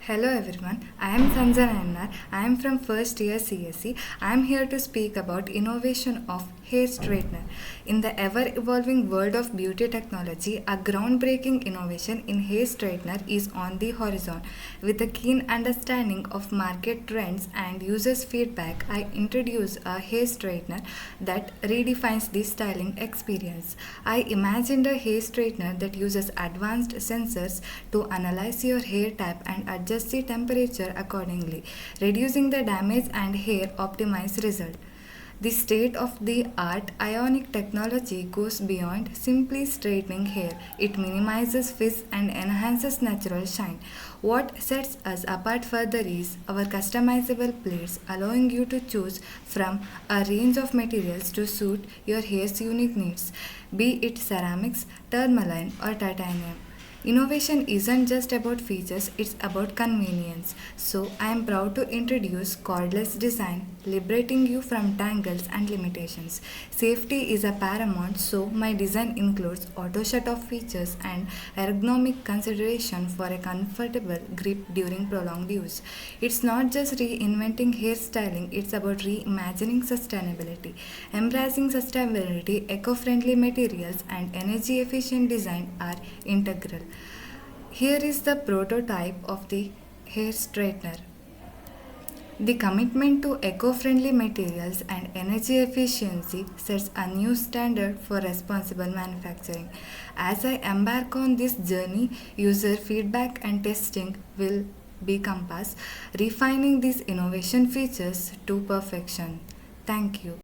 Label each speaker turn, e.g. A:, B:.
A: Hello everyone, I am Sanjana. I am from first year CSE. I am here to speak about innovation of hair straightener. In the ever-evolving world of beauty technology, a groundbreaking innovation in hair straightener is on the horizon. With a keen understanding of market trends and users' feedback, I introduce a hair straightener that redefines the styling experience. I imagined a hair straightener that uses advanced sensors to analyze your hair type and adjust the temperature accordingly, reducing the damage and hair optimized result. The state of the art Ionic technology goes beyond simply straightening hair. It minimizes frizz and enhances natural shine. What sets us apart further is our customizable plates, allowing you to choose from a range of materials to suit your hair's unique needs, be it ceramics, tourmaline, or titanium. Innovation isn't just about features, it's about convenience. So, I am proud to introduce Cordless Design, liberating you from tangles and limitations. Safety is a paramount, so my design includes auto shut-off features and ergonomic consideration for a comfortable grip during prolonged use. It's not just reinventing hairstyling, it's about reimagining sustainability. Embracing sustainability, eco-friendly materials, and energy-efficient design are integral. Here is the prototype of the hair straightener. The commitment to eco-friendly materials and energy efficiency sets a new standard for responsible manufacturing. As I embark on this journey, user feedback and testing will be compass, refining these innovation features to perfection. Thank you.